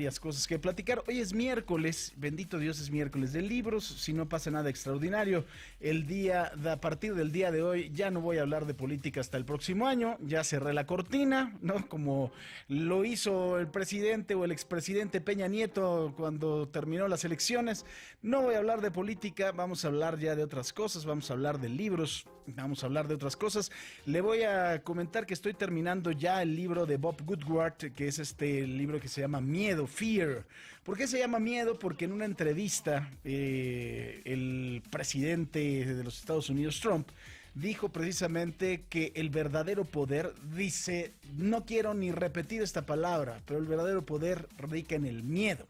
Varias cosas que platicar. Hoy es miércoles, bendito Dios, es miércoles de libros, si no pasa nada extraordinario. A partir del día de hoy ya no voy a hablar de política hasta el próximo año, ya cerré la cortina, ¿no? Como lo hizo el presidente o el expresidente Peña Nieto cuando terminó las elecciones. No voy a hablar de política, vamos a hablar ya de otras cosas, vamos a hablar de libros, vamos a hablar de otras cosas. Le voy a comentar que estoy terminando ya el libro de Bob Woodward, que es este libro que se llama Miedo, Fear. ¿Por qué se llama Miedo? Porque en una entrevista el presidente de los Estados Unidos, Trump, dijo precisamente que el verdadero poder, dice, no quiero ni repetir esta palabra, pero el verdadero poder radica en el miedo.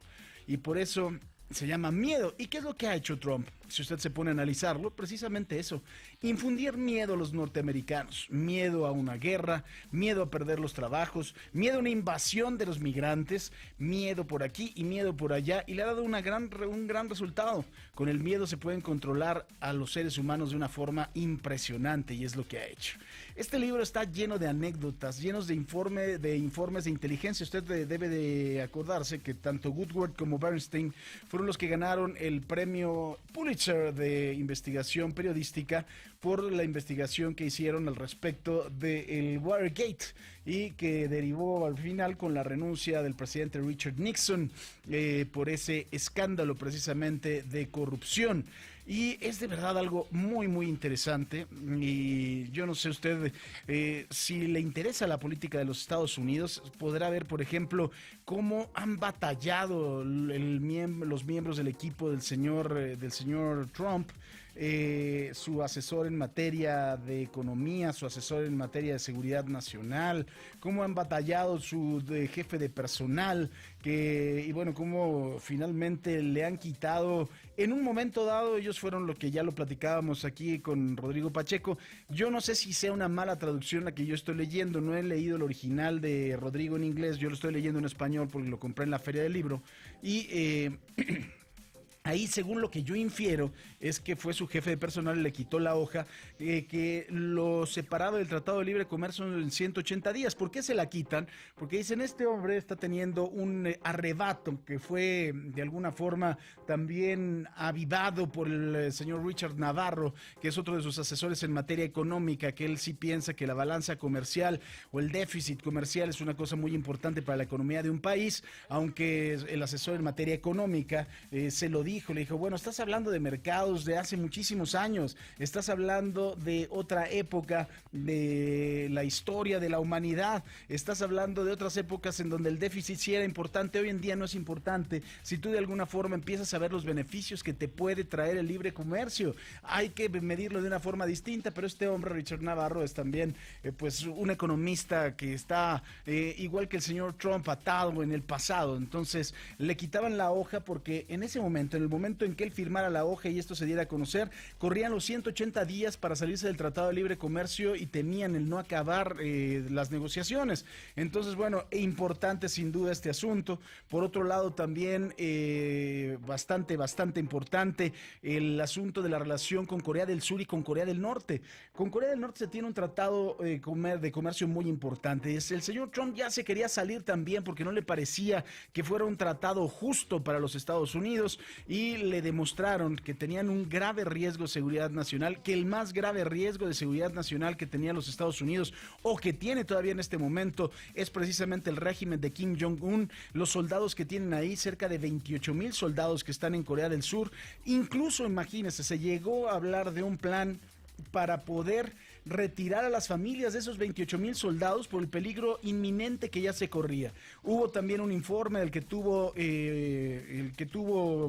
Y por eso se llama Miedo. ¿Y qué es lo que ha hecho Trump? Si usted se pone a analizarlo, precisamente eso, infundir miedo a los norteamericanos, miedo a una guerra, miedo a perder los trabajos, miedo a una invasión de los migrantes, miedo por aquí y miedo por allá, y le ha dado un gran resultado. Con el miedo se pueden controlar a los seres humanos de una forma impresionante, y es lo que ha hecho. Este libro está lleno de anécdotas, llenos de informes de inteligencia. Usted debe de acordarse que tanto Woodward como Bernstein fueron los que ganaron el premio Pulitzer de investigación periodística por la investigación que hicieron al respecto del Watergate, y que derivó al final con la renuncia del presidente Richard Nixon por ese escándalo precisamente de corrupción. Y es de verdad algo muy interesante, y yo no sé usted si le interesa la política de los Estados Unidos, podrá ver, por ejemplo, cómo han batallado los miembros del equipo del señor Trump, su asesor en materia de economía, su asesor en materia de seguridad nacional, cómo han batallado su jefe de personal, y bueno, cómo finalmente le han quitado, en un momento dado, ellos fueron lo que ya lo platicábamos aquí con Rodrigo Pacheco. Yo no sé si sea una mala traducción la que yo estoy leyendo, no he leído el original de Rodrigo en inglés, yo lo estoy leyendo en español porque lo compré en la feria del libro, y ahí, según lo que yo infiero, es que fue su jefe de personal y le quitó la hoja que lo separaba del Tratado de Libre Comercio en 180 días. ¿Por qué se la quitan? Porque dicen, este hombre está teniendo un arrebato que fue de alguna forma también avivado por el señor Richard Navarro, que es otro de sus asesores en materia económica, que él sí piensa que la balanza comercial o el déficit comercial es una cosa muy importante para la economía de un país, aunque el asesor en materia económica se lo dijo. Le dijo, bueno, estás hablando de mercados de hace muchísimos años, estás hablando de otra época de la historia de la humanidad, estás hablando de otras épocas en donde el déficit sí era importante, hoy en día no es importante. Si tú de alguna forma empiezas a ver los beneficios que te puede traer el libre comercio, hay que medirlo de una forma distinta. Pero este hombre, Richard Navarro, es también pues un economista que está igual que el señor Trump, atado en el pasado. Entonces le quitaban la hoja porque en ese momento, en el momento en que él firmara la hoja y esto se diera a conocer, corrían los 180 días para salirse del Tratado de Libre Comercio y temían el no acabar las negociaciones. Entonces, bueno, importante sin duda este asunto. Por otro lado, también bastante importante el asunto de la relación con Corea del Sur y con Corea del Norte. Con Corea del Norte se tiene un tratado de comercio muy importante. El señor Trump ya se quería salir también porque no le parecía que fuera un tratado justo para los Estados Unidos, y le demostraron que tenían un grave riesgo de seguridad nacional, que el más grave riesgo de seguridad nacional que tenía los Estados Unidos, o que tiene todavía en este momento, es precisamente el régimen de Kim Jong-un. Los soldados que tienen ahí, cerca de 28,000 soldados que están en Corea del Sur. Incluso, imagínense, se llegó a hablar de un plan para poder retirar a las familias de esos 28,000 soldados por el peligro inminente que ya se corría. Hubo también un informe del que tuvo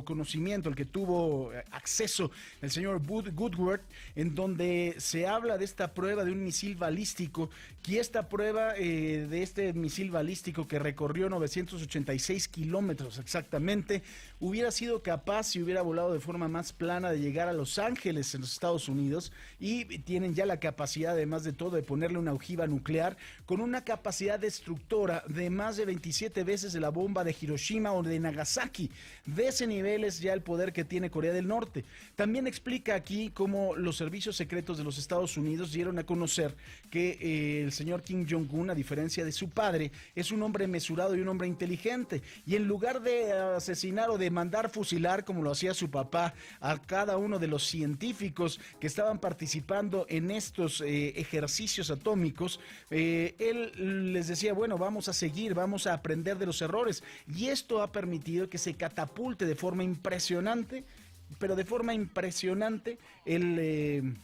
conocimiento, el que tuvo acceso el señor Woodward, en donde se habla de esta prueba de un misil balístico, que esta prueba de este misil balístico que recorrió 986 kilómetros exactamente, hubiera sido capaz, si hubiera volado de forma más plana, de llegar a Los Ángeles en los Estados Unidos, y tienen ya la capacidad capacidad, además de todo, de ponerle una ojiva nuclear, con una capacidad destructora de más de 27 veces de la bomba de Hiroshima o de Nagasaki. De ese nivel es ya el poder que tiene Corea del Norte. También explica aquí cómo los servicios secretos de los Estados Unidos dieron a conocer que el señor Kim Jong-un, a diferencia de su padre, es un hombre mesurado y un hombre inteligente. Y en lugar de asesinar o de mandar fusilar, como lo hacía su papá, a cada uno de los científicos que estaban participando en estos ejercicios atómicos, él les decía, bueno, vamos a seguir, vamos a aprender de los errores. Y esto ha permitido que se catapulte de forma impresionante, pero de forma impresionante, el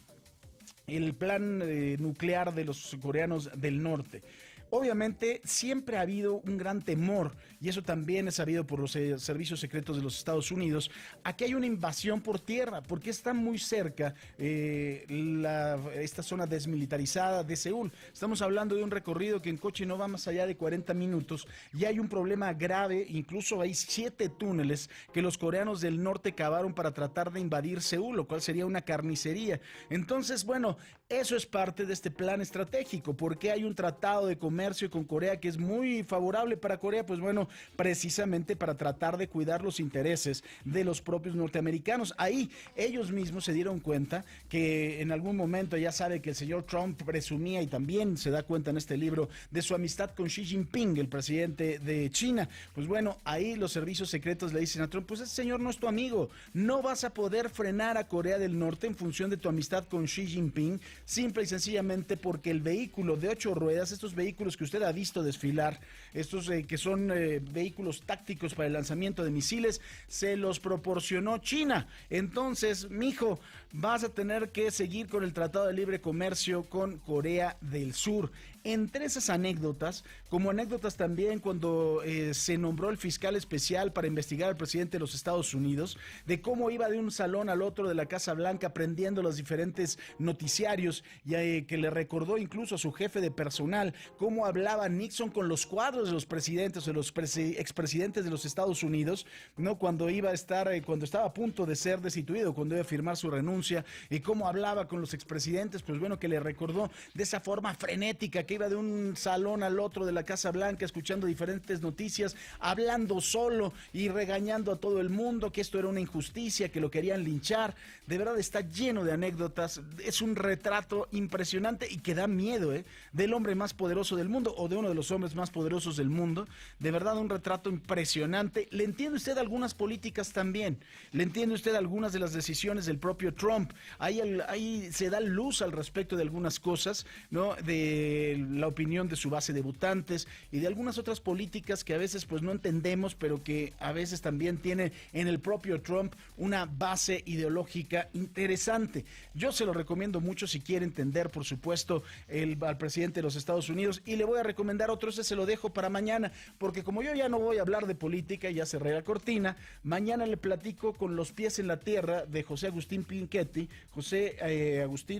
plan nuclear de los coreanos del norte. Obviamente siempre ha habido un gran temor, y eso también es sabido por los servicios secretos de los Estados Unidos, a que hay una invasión por tierra, porque está muy cerca esta zona desmilitarizada de Seúl. Estamos hablando de un recorrido que en coche no va más allá de 40 minutos, y hay un problema grave, incluso hay 7 túneles que los coreanos del norte cavaron para tratar de invadir Seúl, lo cual sería una carnicería. Entonces, bueno, eso es parte de este plan estratégico. ¿Por qué hay un tratado de comercio con Corea que es muy favorable para Corea? Pues bueno, precisamente para tratar de cuidar los intereses de los propios norteamericanos. Ahí ellos mismos se dieron cuenta que en algún momento, ya sabe que el señor Trump presumía, y también se da cuenta en este libro, de su amistad con Xi Jinping, el presidente de China. Pues bueno, ahí los servicios secretos le dicen a Trump, pues ese señor no es tu amigo, no vas a poder frenar a Corea del Norte en función de tu amistad con Xi Jinping, simple y sencillamente porque el vehículo de 8 ruedas, estos vehículos que usted ha visto desfilar, estos que son vehículos tácticos para el lanzamiento de misiles, se los proporcionó China. Entonces, mijo, vas a tener que seguir con el Tratado de Libre Comercio con Corea del Sur. Entre esas anécdotas, como anécdotas también cuando se nombró el fiscal especial para investigar al presidente de los Estados Unidos, de cómo iba de un salón al otro de la Casa Blanca aprendiendo los diferentes noticiarios, y que le recordó incluso a su jefe de personal cómo hablaba Nixon con los cuadros de los presidentes, de los expresidentes de los Estados Unidos, ¿no? Cuando iba a estar, cuando estaba a punto de ser destituido, cuando iba a firmar su renuncia, y cómo hablaba con los expresidentes, pues bueno, que le recordó de esa forma frenética que iba de un salón al otro de la Casa Blanca escuchando diferentes noticias, hablando solo y regañando a todo el mundo que esto era una injusticia, que lo querían linchar. De verdad está lleno de anécdotas, es un retrato impresionante y que da miedo, del hombre más poderoso del mundo, o de uno de los hombres más poderosos del mundo. De verdad un retrato impresionante. Le entiende usted algunas políticas también, le entiende usted algunas de las decisiones del propio Trump. Ahí se da luz al respecto de algunas cosas, ¿no? De la opinión de su base de votantes y de algunas otras políticas que a veces pues no entendemos, pero que a veces también tiene en el propio Trump una base ideológica interesante. Yo se lo recomiendo mucho si quiere entender, por supuesto, al presidente de los Estados Unidos, y le voy a recomendar otro, ese se lo dejo para mañana, porque como yo ya no voy a hablar de política, ya cerré la cortina, mañana le platico con los pies en la tierra de José Agustín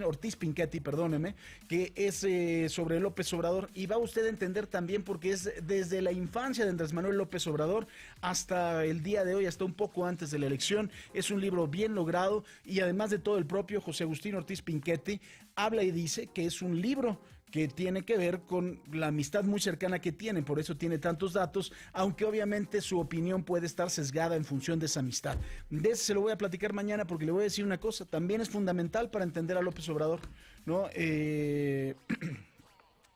Ortiz Pinchetti, perdóneme, que es sobre López Obrador, y va usted a entender también porque es desde la infancia de Andrés Manuel López Obrador hasta el día de hoy, hasta un poco antes de la elección. Es un libro bien logrado, y además de todo, el propio José Agustín Ortiz Pinchetti habla y dice que es un libro que tiene que ver con la amistad muy cercana que tienen, por eso tiene tantos datos, aunque obviamente su opinión puede estar sesgada en función de esa amistad. De eso se lo voy a platicar mañana, porque le voy a decir una cosa, también es fundamental para entender a López Obrador, ¿no?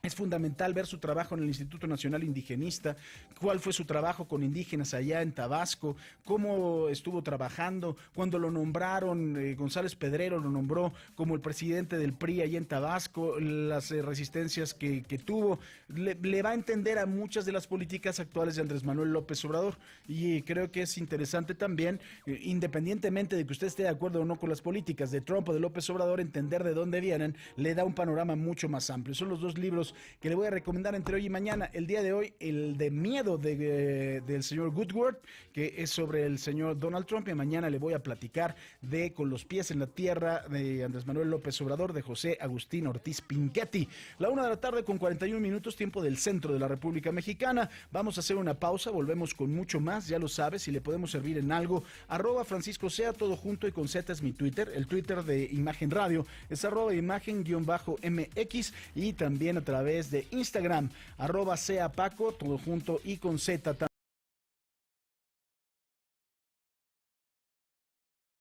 Es fundamental ver su trabajo en el Instituto Nacional Indigenista, cuál fue su trabajo con indígenas allá en Tabasco, cómo estuvo trabajando, cuando lo nombraron, González Pedrero lo nombró como el presidente del PRI allá en Tabasco, las resistencias que tuvo, le va a entender a muchas de las políticas actuales de Andrés Manuel López Obrador, y creo que es interesante también, independientemente de que usted esté de acuerdo o no con las políticas de Trump o de López Obrador, entender de dónde vienen, le da un panorama mucho más amplio. Son los dos libros que le voy a recomendar entre hoy y mañana. El día de hoy, el de miedo del señor Woodward, que es sobre el señor Donald Trump, y mañana le voy a platicar de Con los pies en la tierra de Andrés Manuel López Obrador, de José Agustín Ortiz Pinchetti. La 1:41 con 41 minutos, tiempo del centro de la República Mexicana. Vamos a hacer una pausa, volvemos con mucho más, ya lo sabes, si le podemos servir en algo, @Francisco Sea, todo junto y con Z es mi Twitter, el Twitter de Imagen Radio es @imagen_MX, y también a través de Instagram, @Sea Paco, todo junto y con Z también.